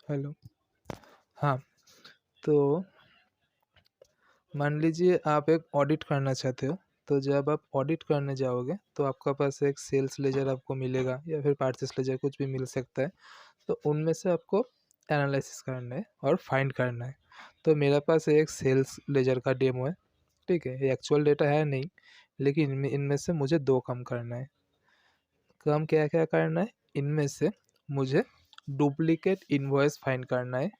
Hello. हाँ, तो मान लीजिए आप एक ऑडिट करना चाहते हो, तो जब आप ऑडिट करने जाओगे तो आपका पास एक सेल्स लेजर आपको मिलेगा या फिर परचेस लेजर कुछ भी मिल सकता है। तो उनमें से आपको एनालिसिस करना है और फाइंड करना है। तो मेरे पास एक सेल्स लेजर का डेमो है, ठीक है। ये एक्चुअल डेटा है नहीं, लेकिन इनमें से मुझे 2 काम करना है। काम क्या-क्या करना है? इनमें से मुझे डुप्लीकेट इनवॉइस फाइंड करना है,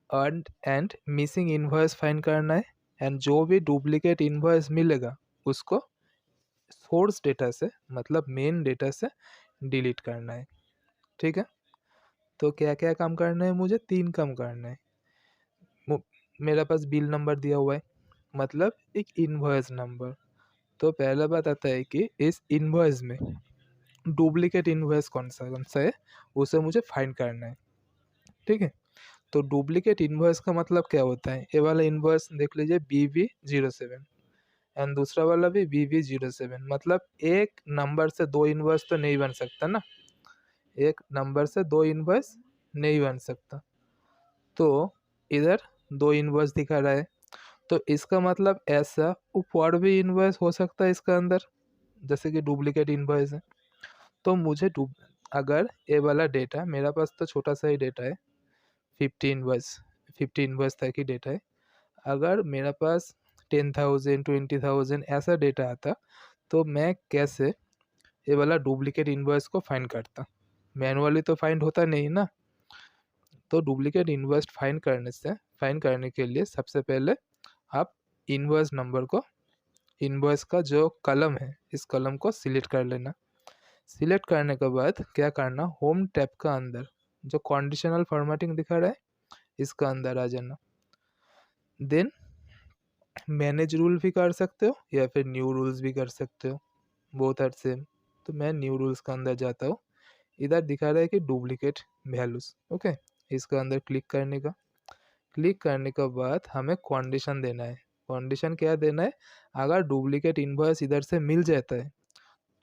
earned and missing invoice find करना है, एंड जो भी डुप्लीकेट इनवॉइस मिलेगा उसको सोर्स डेटा से मतलब मेन डेटा से डिलीट करना है, ठीक है। तो क्या क्या काम करना है? मुझे 3 काम करना है। मेरा पास बिल नंबर दिया हुआ है, मतलब एक इनवॉइस नंबर। तो पहला बात आता है कि इस इनवॉइस में डुप्लीकेट इनवॉइस कौन सा है, उसे मुझे फाइंड करना है, ठीक है। तो डुप्लीकेट इनवॉइस का मतलब क्या होता है? ये वाला इनवॉइस देख लीजिए, BV07 एंड दूसरा वाला भी BV07। मतलब एक नंबर से 2 इनवॉइस तो नहीं बन सकता ना, एक नंबर से 2 इनवॉइस नहीं बन सकता। तो इधर 2 इनवॉइस दिखा रहा है, तो इसका मतलब ऐसा और भी इनवॉइस हो सकता है इसका अंदर, जैसे कि डुप्लीकेट इनवॉइस है। तो मुझे अगर ये वाला डेटा मेरा पास तो छोटा सा ही डेटा है, 50 इनवॉइस तक ही डेटा है। अगर मेरा पास 10,000 20,000 ऐसा डेटा आता, तो मैं कैसे ये वाला डुप्लीकेट इनवॉइस को फाइंड करता? मैनुअली तो फाइंड होता नहीं ना। तो डुप्लीकेट इनवॉइस फाइंड करने के लिए सबसे पहले आप इनवॉइस नंबर को, इनवॉइस का जो कलम है इस कलम को सिलेक्ट कर लेना। सिलेक्ट करने के बाद क्या करना, होम टैब का अंदर जो कंडीशनल फॉर्मेटिंग दिखा रहा है इसका अंदर आ जाना। देन मैनेज रूल भी कर सकते हो या फिर न्यू रूल्स भी कर सकते हो, बोथ आर सेम। तो मैं न्यू रूल्स का अंदर जाता हूँ। इधर दिखा रहा है कि डुप्लीकेट वैल्यूज, ओके। इसका अंदर क्लिक करने का, क्लिक करने के बाद हमें कंडीशन देना है। कंडीशन क्या देना है? अगर डुप्लीकेट इनवॉइस इधर से मिल जाता है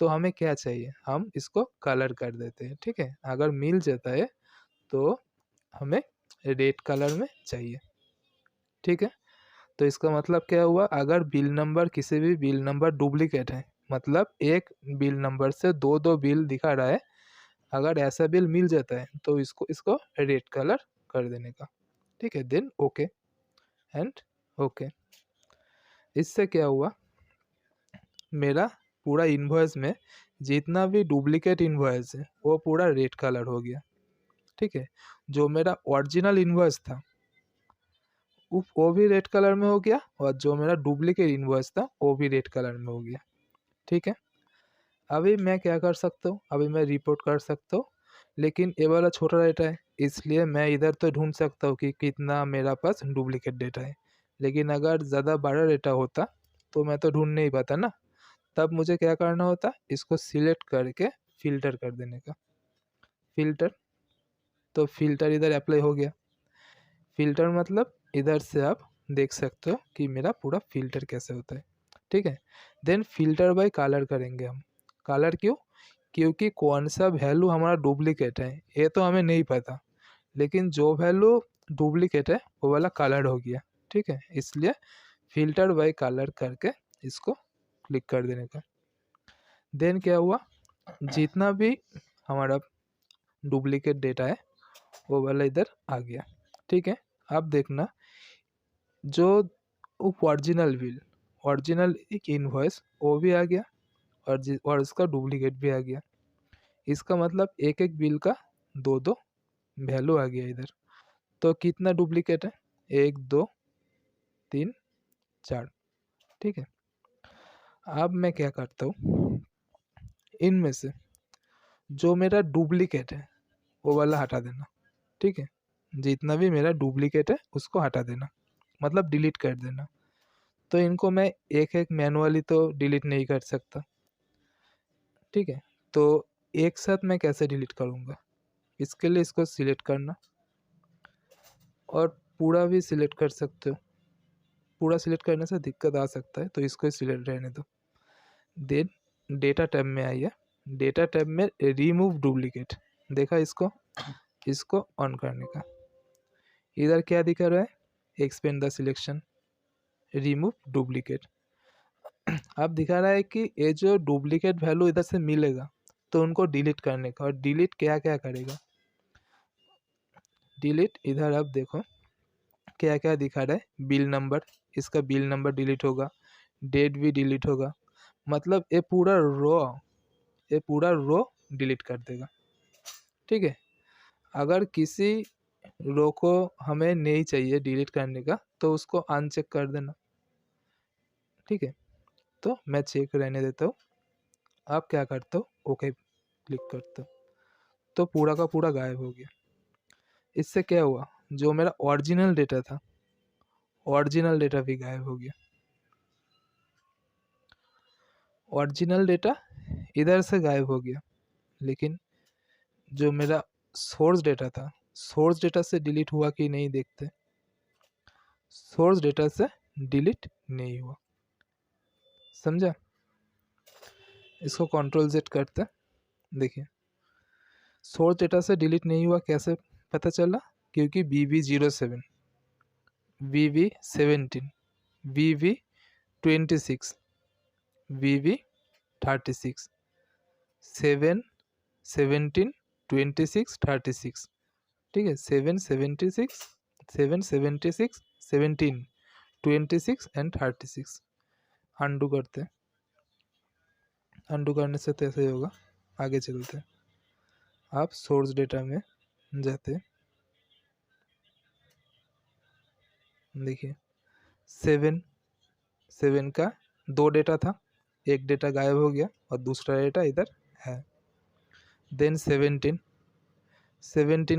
तो हमें क्या चाहिए, हम इसको कलर कर देते हैं, ठीक है। अगर मिल जाता है तो हमें रेड कलर में चाहिए, ठीक है। तो इसका मतलब क्या हुआ? अगर बिल नंबर, किसी भी बिल नंबर डुप्लीकेट है, मतलब एक बिल नंबर से 2 बिल दिखा रहा है, अगर ऐसा बिल मिल जाता है तो इसको इसको रेड कलर कर देने का, ठीक है। Then okay and okay. इससे क्या हुआ, मेरा पूरा इनवॉइस में जितना भी डुप्लीकेट इनवॉइस है वो पूरा रेड कलर हो गया, ठीक है। जो मेरा ओरिजिनल इनवॉइस था वो भी रेड कलर में हो गया, और जो मेरा डुप्लीकेट इनवॉइस था वो भी रेड कलर में हो गया, ठीक है। अभी मैं क्या कर सकता हूँ? अभी मैं रिपोर्ट कर सकता हूँ, लेकिन ये वाला छोटा डेटा है, इसलिए मैं इधर तो ढूंढ सकता हूँ कि कितना मेरा पास डुप्लीकेट डेटा है। लेकिन अगर ज़्यादा बड़ा डेटा होता तो मैं तो ढूंढ नहीं पाता ना। तब मुझे क्या करना होता? इसको सिलेक्ट करके फ़िल्टर कर देने का। फ़िल्टर, तो फ़िल्टर इधर अप्लाई हो गया। फ़िल्टर मतलब इधर से आप देख सकते हो कि मेरा पूरा फ़िल्टर कैसे होता है, ठीक है। देन फ़िल्टर बाय कलर करेंगे हम। कलर क्यों? क्योंकि कौन सा वैल्यू हमारा डुप्लीकेट है ये तो हमें नहीं पता, लेकिन जो वैल्यू डुप्लीकेट है वो वाला कलर हो गया, ठीक है। इसलिए फ़िल्टर बाय कलर करके इसको क्लिक कर देने का। देन क्या हुआ, जितना भी हमारा डुप्लीकेट डेटा है वो वाला इधर आ गया, ठीक है। अब देखना, जो ओरिजिनल बिल, ओरिजिनल एक इनवॉइस वो भी आ गया, और इसका डुप्लीकेट भी आ गया। इसका मतलब एक एक बिल का 2 वैल्यू आ गया इधर। तो कितना डुप्लीकेट है? 1 2 3 4, ठीक है। अब मैं क्या करता हूँ, इनमें से जो मेरा डुप्लीकेट है वो वाला हटा देना, ठीक है। जितना भी मेरा डुप्लीकेट है उसको हटा देना, मतलब डिलीट कर देना। तो इनको मैं एक एक मैनुअली तो डिलीट नहीं कर सकता, ठीक है। तो एक साथ मैं कैसे डिलीट करूँगा? इसके लिए इसको सिलेक्ट करना, और पूरा भी सिलेक्ट कर सकते हो। पूरा सिलेक्ट करने से दिक्कत आ सकता है, तो इसको ही सिलेक्ट रहने दो। देन डेटा टैब में आइए। डेटा टैब में रिमूव डुप्लीकेट, देखा इसको, इसको ऑन करने का, इधर क्या दिखा रहा है, expand the selection, remove duplicate. अब दिखा रहा है कि ये जो डुप्लीकेट वैल्यू इधर से मिलेगा तो उनको डिलीट करने का, और डिलीट क्या क्या करेगा, डिलीट इधर अब देखो क्या क्या दिखा रहा है, बिल नंबर, इसका बिल नंबर डिलीट होगा, डेट भी डिलीट होगा, मतलब ये पूरा रो डिलीट कर देगा। ठीक है, अगर किसी रो को हमें नहीं चाहिए डिलीट करने का तो उसको अनचेक कर देना। ठीक है, तो मैं चेक रहने देता हूँ, आप क्या करते हो, ओके क्लिक करते हो, तो पूरा का पूरा गायब हो गया। इससे क्या हुआ, जो मेरा ओरिजिनल डेटा था, ओरिजिनल डेटा भी गायब हो गया। ओरिजिनल डेटा इधर से गायब हो गया, लेकिन जो मेरा सोर्स डेटा था, सोर्स डेटा से डिलीट हुआ कि नहीं देखते, सोर्स डेटा से डिलीट नहीं हुआ। समझा, इसको कंट्रोल जेड करते, देखिए सोर्स डेटा से डिलीट नहीं हुआ, कैसे पता चला, क्योंकि BB07, VV17, VV26, VV36, 7, 17, 26, 36, ठीक है, 776, 776, 17, 26 एंड 36। अंडू करते, अंडू करने से तो ऐसे ही होगा। आगे चलते, आप सोर्स डेटा में जाते, देखिए 7 का 2 डेटा था, एक डेटा गायब हो गया और दूसरा डेटा इधर है। देन 17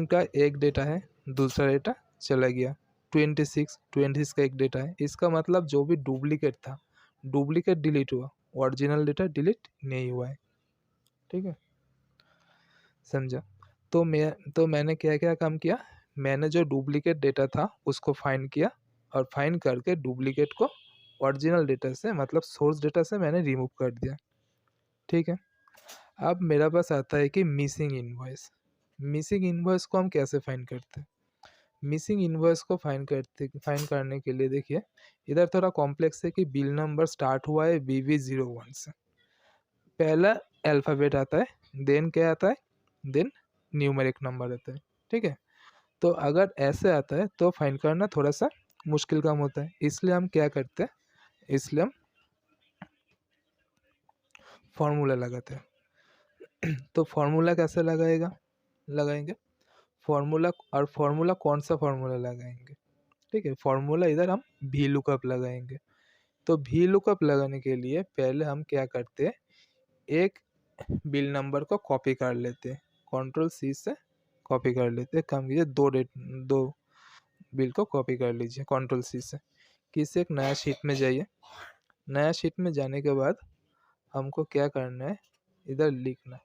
का एक डेटा है, दूसरा डेटा चला गया। 26 का एक डेटा है, इसका मतलब जो भी डुप्लीकेट था, डुप्लीकेट डिलीट हुआ, ओरिजिनल डेटा डिलीट नहीं हुआ है। ठीक है, समझा। तो मैंने क्या क्या काम किया, मैंने जो डुप्लीकेट डेटा था उसको फाइंड किया, और फाइंड करके डुप्लीकेट को ओरिजिनल डेटा से, मतलब सोर्स डेटा से मैंने रिमूव कर दिया। ठीक है, अब मेरा पास आता है कि मिसिंग इनवॉइस। मिसिंग इनवॉइस को हम कैसे फाइंड करते हैं, मिसिंग इनवॉइस को फाइंड करने के लिए देखिए इधर थोड़ा कॉम्प्लेक्स है कि बिल नंबर स्टार्ट हुआ है BB01 से, पहला अल्फ़ाबेट आता है, देन क्या आता है, देन न्यूमेरिक नंबर आता है। ठीक है, तो अगर ऐसे आता है तो फाइंड करना थोड़ा सा मुश्किल काम होता है, इसलिए हम क्या करते हैं, इसलिए हम फॉर्मूला लगाते हैं। तो फॉर्मूला कैसे लगाएंगे फॉर्मूला, और फॉर्मूला कौन सा फॉर्मूला लगाएंगे, ठीक है, फॉर्मूला इधर हम वी लुकअप लगाएंगे। तो वी लुकअप लगाने के लिए पहले हम क्या करते हैं, एक बिल नंबर को कॉपी कर लेते हैं, Ctrl+C से कॉपी कर लेते हैं, काम कीजिए दो बिल को कॉपी कर लीजिए Ctrl+C से। किसी एक नया शीट में जाइए, नया शीट में जाने के बाद हमको क्या करना है, इधर लिखना,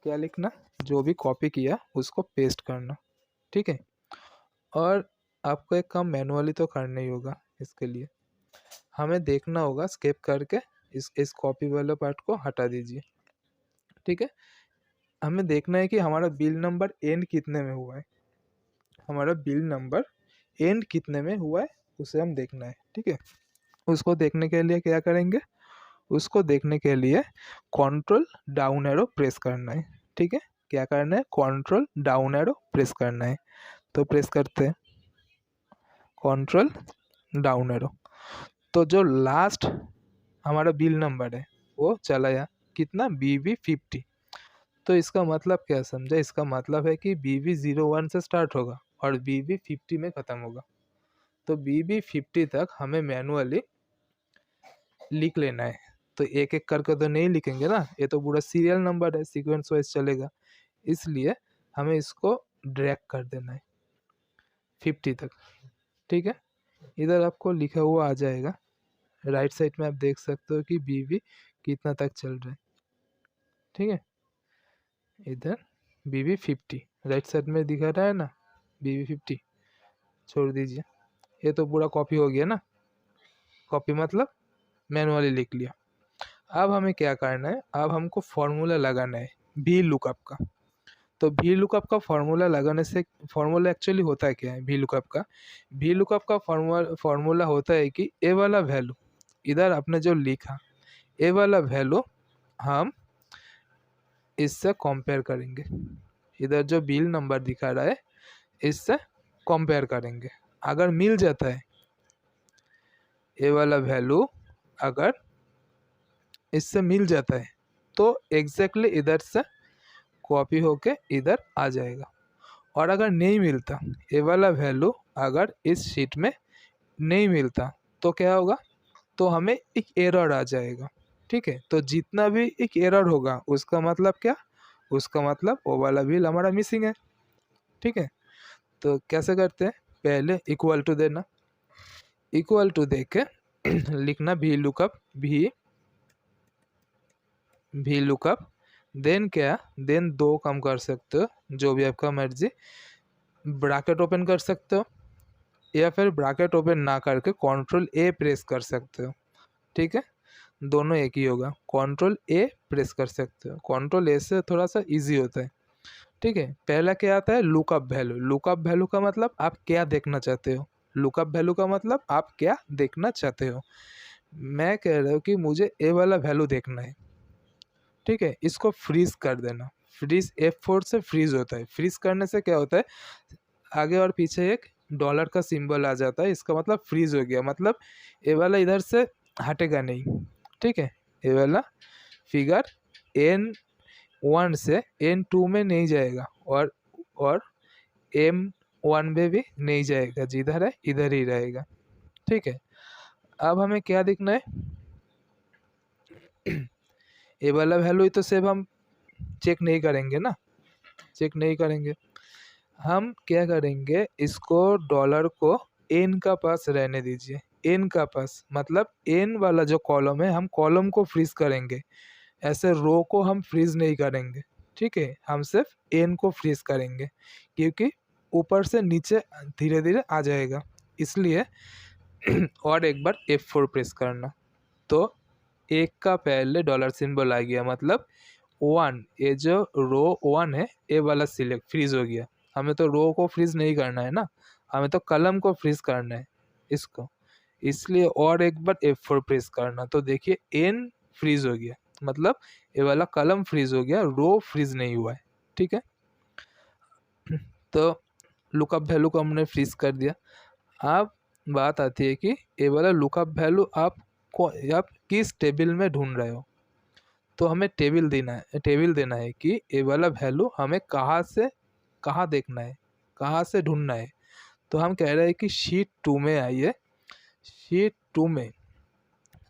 क्या लिखना, जो भी कॉपी किया उसको पेस्ट करना। ठीक है, और आपको एक काम मैनुअली तो करना ही होगा, इसके लिए हमें देखना होगा, स्केप करके इस कॉपी वाले पार्ट को हटा दीजिए। ठीक है, हमें देखना है कि हमारा बिल नंबर एंड कितने में हुआ है, हमारा बिल नंबर एंड कितने में हुआ है उसे हम देखना है। ठीक है, उसको देखने के लिए क्या करेंगे, उसको देखने के लिए कंट्रोल डाउन एरो प्रेस करना है। ठीक है, क्या करना है, कंट्रोल डाउन एरो प्रेस करना है, तो प्रेस करते हैं कंट्रोल डाउन एरो। तो जो लास्ट हमारा बिल नंबर है वो चला गया कितना, BB50। तो इसका मतलब क्या समझा, इसका मतलब है कि BB01 से स्टार्ट होगा और BB50 में ख़त्म होगा। तो BB50 तक हमें मैनुअली लिख लेना है, तो एक एक करके तो नहीं लिखेंगे ना, ये तो पूरा सीरियल नंबर है, सीक्वेंस वाइज चलेगा, इसलिए हमें इसको ड्रैग कर देना है 50 तक। ठीक है, इधर आपको लिखा हुआ आ जाएगा, राइट साइड में आप देख सकते हो कि BB कितना तक चल रहा है। ठीक है, इधर BB50 राइट साइड में दिखा रहा है ना, BB50 छोड़ दीजिए, ये तो पूरा कॉपी हो गया ना, कॉपी मतलब मैनुअली लिख लिया। अब हमें क्या करना है, अब हमको फॉर्मूला लगाना है वी लुकअप का। तो वी लुकअप का फॉर्मूला लगाने से फॉर्मूला एक्चुअली होता है क्या है वी लुकअप का फॉर्मूला होता है कि ए वाला वैल्यू इधर आपने जो लिखा ए वाला वैल्यू हम इससे कंपेयर करेंगे, इधर जो बिल नंबर दिखा रहा है इससे कंपेयर करेंगे। अगर मिल जाता है ए वाला वैल्यू, अगर इससे मिल जाता है तो एग्जैक्टली इधर से कॉपी होके इधर आ जाएगा। और अगर नहीं मिलता ए वाला वैल्यू, अगर इस शीट में नहीं मिलता तो क्या होगा, तो हमें एक एरर आ जाएगा। ठीक है, तो जितना भी एक एरर होगा उसका मतलब क्या, उसका मतलब वो वाला बिल हमारा मिसिंग है। ठीक है, तो कैसे करते हैं, पहले इक्वल टू देना, इक्वल टू दे के लिखना वी लुकअप देन क्या, देन दो काम कर सकते हो, जो भी आपका मर्जी, ब्रैकेट ओपन कर सकते हो या फिर ब्रैकेट ओपन ना करके कंट्रोल ए प्रेस कर सकते हो। ठीक है, दोनों एक ही होगा, कंट्रोल ए प्रेस कर सकते हो, कंट्रोल ए से थोड़ा सा इजी होता है। ठीक है, पहला क्या आता है, लुकअप वैल्यू का मतलब आप क्या देखना चाहते हो, लुकअप वैल्यू का मतलब आप क्या देखना चाहते हो। मैं कह रहा हूँ कि मुझे ए वाला वैल्यू देखना है। ठीक है, इसको फ्रीज कर देना, फ्रीज F4 से फ्रीज होता है। फ्रीज करने से क्या होता है, आगे और पीछे एक डॉलर का सिंबल आ जाता है, इसका मतलब फ्रीज हो गया, मतलब ए वाला इधर से हटेगा नहीं। ठीक है, ए वाला फिगर N1 से N2 में नहीं जाएगा और M1 में भी नहीं जाएगा, जिधर है इधर ही रहेगा। ठीक है, अब हमें क्या देखना है, ए वाला वैल्यू तो सिर्फ हम चेक नहीं करेंगे ना, चेक नहीं करेंगे, हम क्या करेंगे, इसको डॉलर को एन का पास रहने दीजिए। एन का पास मतलब एन वाला जो कॉलम है, हम कॉलम को फ्रीज करेंगे, ऐसे रो को हम फ्रीज नहीं करेंगे। ठीक है, हम सिर्फ एन को फ्रीज करेंगे, क्योंकि ऊपर से नीचे धीरे धीरे आ जाएगा, इसलिए और एक बार F4 प्रेस करना, तो एक का पहले डॉलर सिंबल आ गया, मतलब 1, ये जो रो 1 है ए वाला सिलेक्ट फ्रीज हो गया। हमें तो रो को फ्रीज नहीं करना है ना, हमें तो कलम को फ्रीज करना है इसको, इसलिए और एक बार F4 प्रेस करना, तो देखिए एन फ्रीज हो गया, मतलब ये वाला कलम फ्रीज हो गया, रो फ्रीज नहीं हुआ है। ठीक है, तो लुकअप वैल्यू को हमने फ्रीज कर दिया। अब बात आती है कि ये वाला लुकअप वैल्यू आप किस टेबल में ढूंढ रहे हो, तो हमें टेबल देना है कि ये वाला वैल्यू हमें कहाँ से कहाँ देखना है, कहाँ से ढूंढना है। तो हम कह रहे हैं कि शीट 2 में आइए, शीट 2 में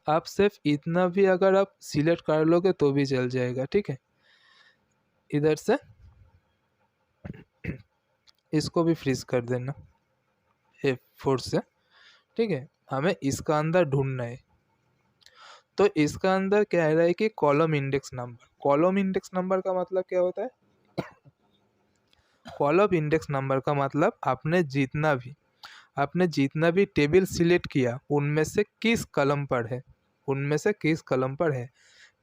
आप सिर्फ इतना भी अगर आप सिलेक्ट कर लोगे तो भी चल जाएगा। ठीक है, इधर से इसको भी फ्रीज कर देना F4 से। ठीक है, हमें इसका अंदर ढूंढना है, तो इसका अंदर क्या है रहा है कि column index number. Column index number का मतलब क्या होता है, कॉलम इंडेक्स नंबर का मतलब आपने जितना भी टेबल सिलेक्ट किया उनमें से किस कलम पर है, उनमें से किस कलम पर है।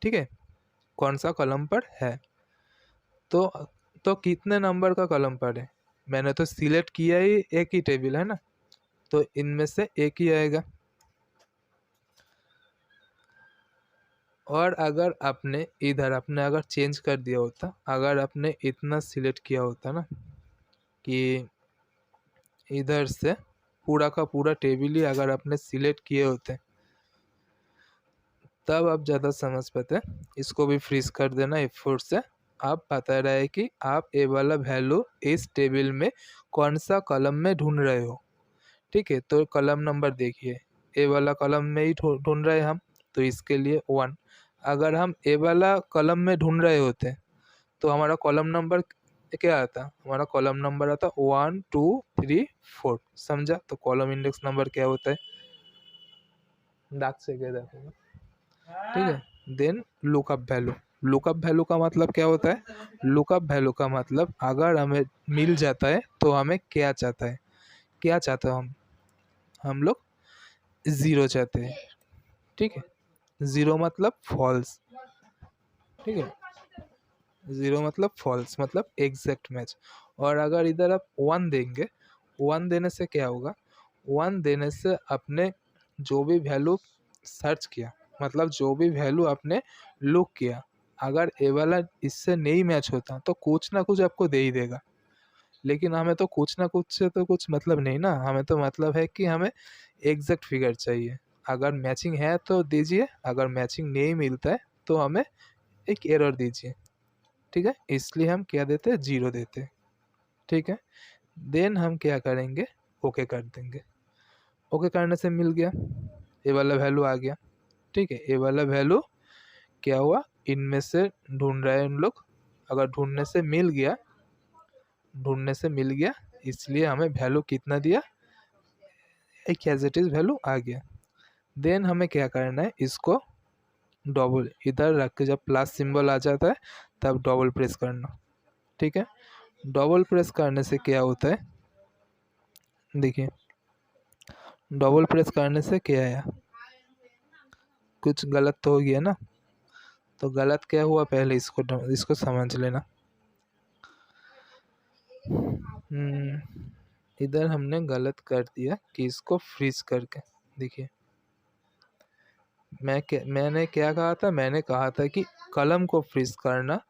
ठीक है, कौन सा कलम पर है, तो कितने नंबर का कलम पर है, मैंने तो सिलेक्ट किया ही एक ही टेबल है ना, तो इनमें से एक ही आएगा। और अगर आपने अगर चेंज कर दिया होता, अगर आपने इतना सिलेक्ट किया होता ना कि इधर से पूरा का पूरा टेबल ही अगर आपने सिलेक्ट किए होते, तब आप ज़्यादा समझ पाते। इसको भी फ्रीज कर देना F4 से। आप बता रहा है कि आप ए वाला वैल्यू इस टेबल में कौन सा कलम में ढूंढ रहे हो। ठीक है, तो कलम नंबर देखिए, ए वाला कलम में ही ढूंढ रहे हैं हम, तो इसके लिए 1। अगर हम ए वाला कलम में ढूंढ रहे होते तो हमारा कॉलम नंबर क्या आता, हमारा कॉलम नंबर आता 1 2 3 4। समझा, तो कॉलम इंडेक्स नंबर क्या होता है, दाग से क्या देखो। ठीक है, देन लुकअप वैल्यू का मतलब क्या होता है, लुकअप वैल्यू का मतलब अगर हमें मिल जाता है तो हमें क्या चाहता है, क्या चाहते हो हम लोग 0 चाहते हैं। ठीक है, 0 मतलब फॉल्स। ठीक है, ज़ीरो मतलब फॉल्स, मतलब एग्जैक्ट मैच। और अगर इधर आप 1 देंगे, 1 देने से क्या होगा, 1 देने से आपने जो भी वैल्यू सर्च किया, मतलब जो भी वैल्यू आपने लुक किया, अगर ये वाला इससे नहीं मैच होता तो कुछ ना कुछ आपको दे ही देगा। लेकिन हमें तो कुछ ना कुछ से तो कुछ मतलब नहीं ना, हमें तो मतलब है कि हमें एग्जैक्ट फिगर चाहिए। अगर मैचिंग है तो दीजिए, अगर मैचिंग नहीं मिलता है तो हमें एक एरर दीजिए। ठीक है, इसलिए हम क्या देते हैं, 0 देते हैं। ठीक है, देन हम क्या करेंगे, ओके कर देंगे। ओके करने से मिल गया, ये वाला वैल्यू आ गया। ठीक है, ये वाला वैल्यू क्या हुआ, इनमें से ढूंढ रहे हैं हम लोग। अगर ढूंढने से मिल गया, इसलिए हमें वैल्यू कितना दिया, एक एज इट इज वैल्यू आ गया। देन हमें क्या करना है, इसको डबल इधर रख के जब प्लस सिंबल आ जाता है तब डबल प्रेस करना। ठीक है, डबल प्रेस करने से क्या होता है, देखिए डबल प्रेस करने से क्या आया, कुछ गलत तो हो गया ना। तो गलत क्या हुआ, पहले इसको समझ लेना। इधर हमने गलत कर दिया कि इसको फ्रीज करके, देखिए मैंने क्या कहा था, मैंने कहा था कि कलम को फ्रीज करना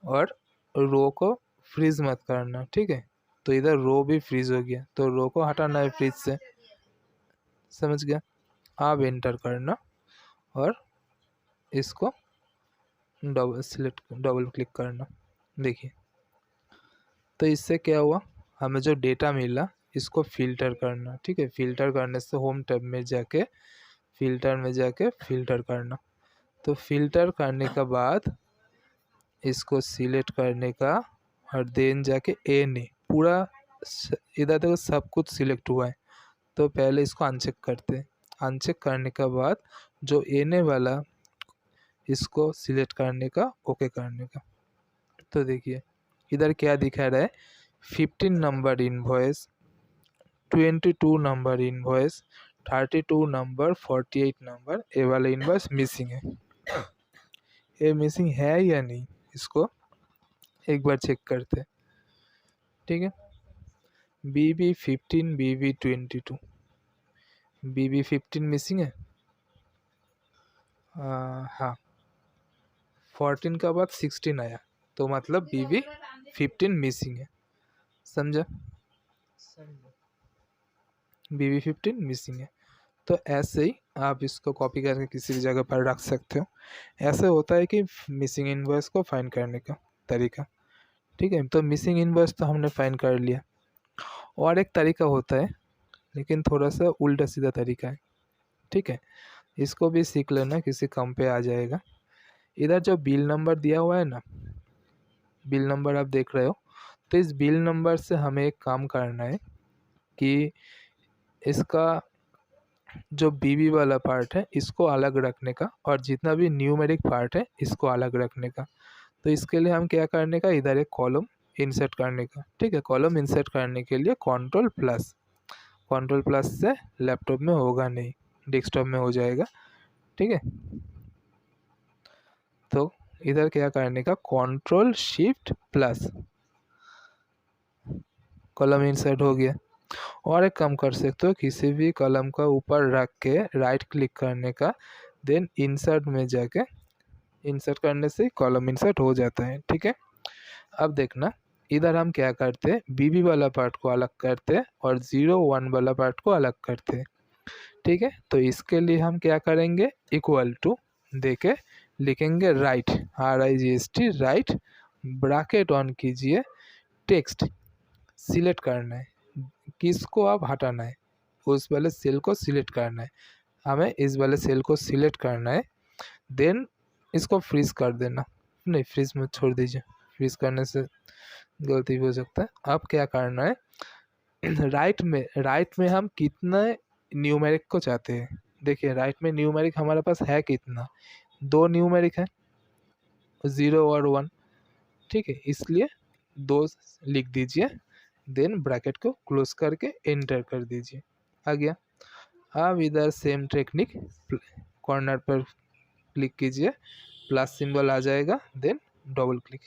और रो को फ्रीज मत करना। ठीक है, तो इधर रो भी फ्रीज हो गया, तो रो को हटाना है फ्रीज से, समझ गया। आप एंटर करना और इसको डबल क्लिक करना। देखिए, तो इससे क्या हुआ, हमें जो डेटा मिला इसको फिल्टर करना। ठीक है, फिल्टर करने से होम टैब में जाके फिल्टर करना। तो फिल्टर करने के बाद इसको सिलेक्ट करने का, और देन जाके एन पूरा इधर देखो सब कुछ सिलेक्ट हुआ है, तो पहले इसको अनचेक करते हैं। अनचेक करने के बाद जो एन वाला, इसको सिलेक्ट करने का, ओके करने का। तो देखिए इधर क्या दिखा रहा है, 15 number invoice, 22 number invoice, 32 number, 48 number, ये वाला इनवॉइस मिसिंग है। ये मिसिंग है या नहीं, इसको एक बार चेक करते हैं। ठीक है, BB15, BB22, BB15 मिसिंग है। हाँ, 14 का बाद 16 आया, तो मतलब BB15 मिसिंग है, समझा। BB15 मिसिंग है। तो ऐसे ही आप इसको कॉपी करके किसी भी जगह पर रख सकते हो। ऐसे होता है कि मिसिंग इनवॉइस को फाइंड करने का तरीका। ठीक है, तो मिसिंग इनवॉइस तो हमने फाइंड कर लिया। और एक तरीका होता है, लेकिन थोड़ा सा उल्टा सीधा तरीका है। ठीक है, इसको भी सीख लेना, किसी काम पे आ जाएगा। इधर जो बिल नंबर दिया हुआ है ना, बिल नंबर आप देख रहे हो, तो इस बिल नंबर से हमें एक काम करना है कि इसका जो बीबी वाला पार्ट है इसको अलग रखने का, और जितना भी न्यूमेरिक पार्ट है इसको अलग रखने का। तो इसके लिए हम क्या करने का, इधर एक कॉलम इंसर्ट करने का। ठीक है, कॉलम इंसर्ट करने के लिए कंट्रोल प्लस से लैपटॉप में होगा नहीं, डेस्कटॉप में हो जाएगा। ठीक है, तो इधर क्या करने का, control shift plus, column insert हो गया। और एक काम कर सकते हो, किसी भी कॉलम का ऊपर रख के राइट क्लिक करने का, देन इंसर्ट में जाके इंसर्ट करने से कॉलम इंसर्ट हो जाता है। ठीक है, अब देखना, इधर हम क्या करते हैं, बीबी वाला पार्ट को अलग करते हैं और 0 1 वाला पार्ट को अलग करते हैं। ठीक है, तो इसके लिए हम क्या करेंगे, इक्वल टू देके लिखेंगे right, RIGHT right, bracket on कीजिए, टेक्स्ट सिलेक्ट करना है, किसको आप हटाना है, उस वाले सेल को सिलेक्ट करना है, हमें इस वाले सेल को सिलेक्ट करना है। देन इसको फ्रीज कर देना, नहीं फ्रीज में छोड़ दीजिए, फ्रीज करने से गलती हो सकता है। अब क्या करना है, राइट में हम कितना न्यूमेरिक को चाहते हैं। देखिए राइट में न्यूमेरिक हमारे पास है कितना, 2 न्यूमेरिक है, 0 और 1। ठीक है, इसलिए 2 लिख दीजिए, देन ब्रैकेट को क्लोज करके एंटर कर दीजिए, आ गया। अब इधर सेम टेक्निक, कॉर्नर पर क्लिक कीजिए, प्लस सिंबल आ जाएगा, देन डबल क्लिक,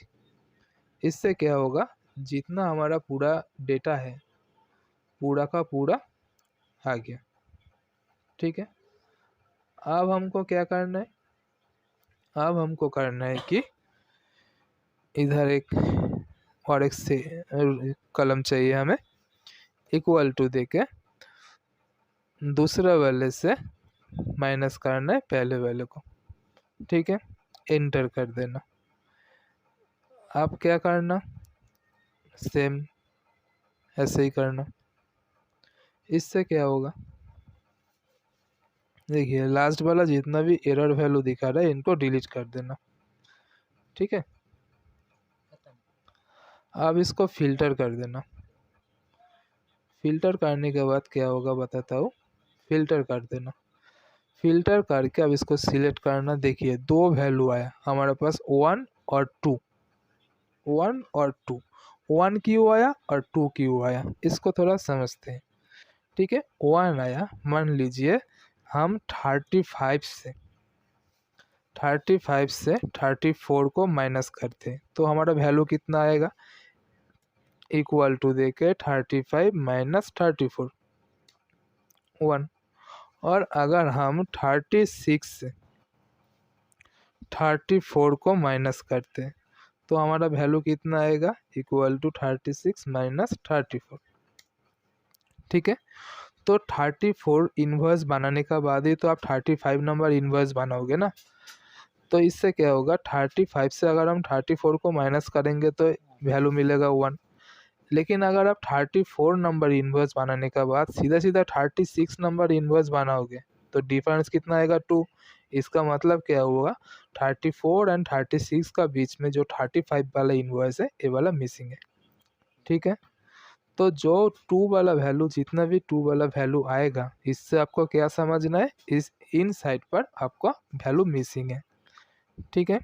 इससे क्या होगा, जितना हमारा पूरा डेटा है पूरा का पूरा आ गया। ठीक है, अब हमको क्या करना है, अब हमको करना है कि इधर एक और एक से कलम चाहिए हमें, इक्वल टू देके दूसरे वाले से माइनस करना है पहले वाले को। ठीक है, एंटर कर देना। अब क्या करना, सेम ऐसे ही करना। इससे क्या होगा, देखिए लास्ट वाला जितना भी एरर वैल्यू दिखा रहा है इनको डिलीट कर देना। ठीक है, अब इसको फिल्टर कर देना। फिल्टर करने के बाद क्या होगा बताता हूँ, फिल्टर कर देना। फिल्टर करके अब इसको सिलेक्ट करना। देखिए दो वैल्यू आया हमारे पास, 1 और 2, 1 और 2, 1 क्यों आया और 2 क्यों आया, इसको थोड़ा समझते हैं। ठीक है, 1 आया, मान लीजिए हम 35 से 34 को माइनस करते हैं तो हमारा वैल्यू कितना आएगा, इक्वल टू देके 35 माइनस 34, 1। और अगर हम 36 से 34 को माइनस करते हैं तो हमारा वैल्यू कितना आएगा, इक्वल टू 36 माइनस 34। ठीक है, तो 34 इन्वर्स बनाने का बाद ही तो आप 35 नंबर इन्वर्स बनाओगे ना। तो इससे क्या होगा, 35 से अगर हम 34 को माइनस करेंगे तो वैल्यू मिलेगा 1। लेकिन अगर आप 34 नंबर इन्वर्स बनाने का बाद सीधा सीधा 36 नंबर इन्वर्स बनाओगे तो डिफरेंस कितना आएगा, 2। इसका मतलब क्या होगा, 34 एंड 36 का बीच में जो 35 वाला इन्वर्स है ये वाला मिसिंग है। ठीक है, तो जो 2 वाला वैल्यू, जितना भी 2 वाला वैल्यू आएगा, इससे आपको क्या समझना है, इस इन साइड पर आपका वैल्यू मिसिंग है। ठीक है,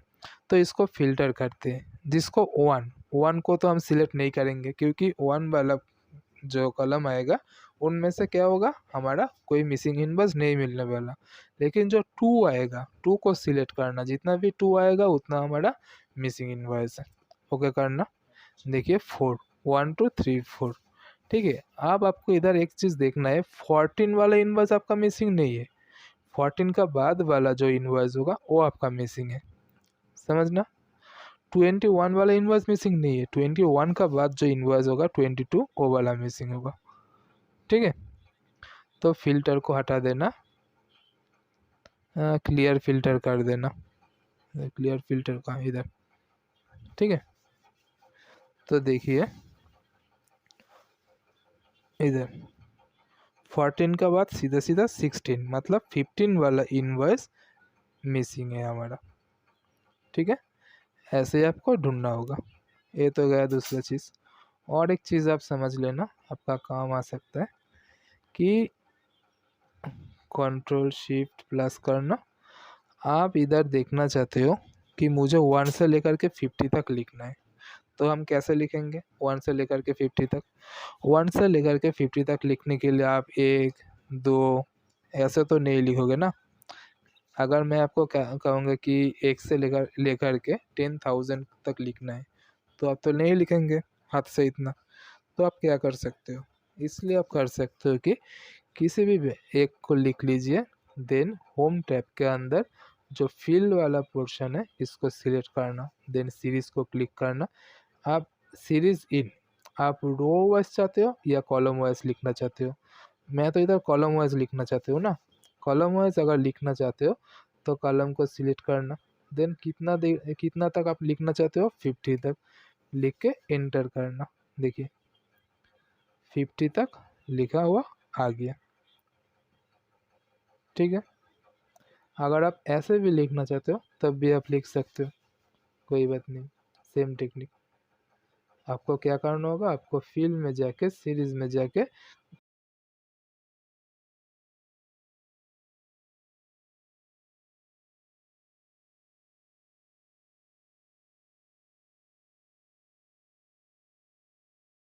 तो इसको फिल्टर करते हैं। जिसको 1 को तो हम सिलेक्ट नहीं करेंगे क्योंकि 1 वाला जो कॉलम आएगा उनमें से क्या होगा, हमारा कोई मिसिंग इनवर्स नहीं मिलने वाला। लेकिन जो 2 आएगा, 2 को सिलेक्ट करना, जितना भी 2 आएगा उतना हमारा मिसिंग इनवर्स है। ओके करना। देखिए 4, 1 2 3 4। ठीक है, अब आपको इधर एक चीज़ देखना है, 14 वाला इनवर्स आपका मिसिंग नहीं है, 14 का बाद वाला जो इनवर्स होगा वो आपका मिसिंग है, समझना। 21 वाला इनवर्स मिसिंग नहीं है, 21 का बाद जो इनवर्स होगा 22 वो वाला मिसिंग होगा। ठीक है, तो फिल्टर को हटा देना, क्लियर फिल्टर कर देना। क्लियर फिल्टर कहाँ, इधर। ठीक है, तो देखिए इधर 14 का बाद सीधा सीधा 16, मतलब 15 वाला इनवर्स मिसिंग है हमारा। ठीक है, ऐसे ही आपको ढूंढना होगा। ये तो गया दूसरा चीज़। और एक चीज़ आप समझ लेना, आपका काम आ सकता है कि कंट्रोल शिफ्ट प्लस करना। आप इधर देखना चाहते हो कि मुझे 1 से लेकर के 50 तक लिखना है, तो हम कैसे लिखेंगे 1 से लेकर के 50 तक। 1 से लेकर के 50 तक लिखने के लिए आप 1 2 ऐसे तो नहीं लिखोगे ना। अगर मैं आपको कहूँगा कि 1 से लेकर के 10,000 तक लिखना है तो आप तो नहीं लिखेंगे हाथ से इतना। तो आप क्या कर सकते हो, इसलिए आप कर सकते हो कि किसी भी एक को लिख लीजिए, देन होम टैब के अंदर जो फील्ड वाला पोर्शन है इसको सिलेक्ट करना, देन सीरीज को क्लिक करना। आप सीरीज इन, आप रो वाइज चाहते हो या कॉलम वाइज लिखना चाहते हो। मैं तो इधर कॉलम वाइज लिखना चाहते हो ना। कॉलम वाइज अगर लिखना चाहते हो तो कॉलम को सिलेक्ट करना, देन कितना तक आप लिखना चाहते हो, 50 तक लिख के एंटर करना। देखिए 50 तक लिखा हुआ आ गया। ठीक है, अगर आप ऐसे भी लिखना चाहते हो तब भी आप लिख सकते हो, कोई बात नहीं। Same technique. आपको क्या करना होगा, आपको फील्ड में जाके सीरीज में जाके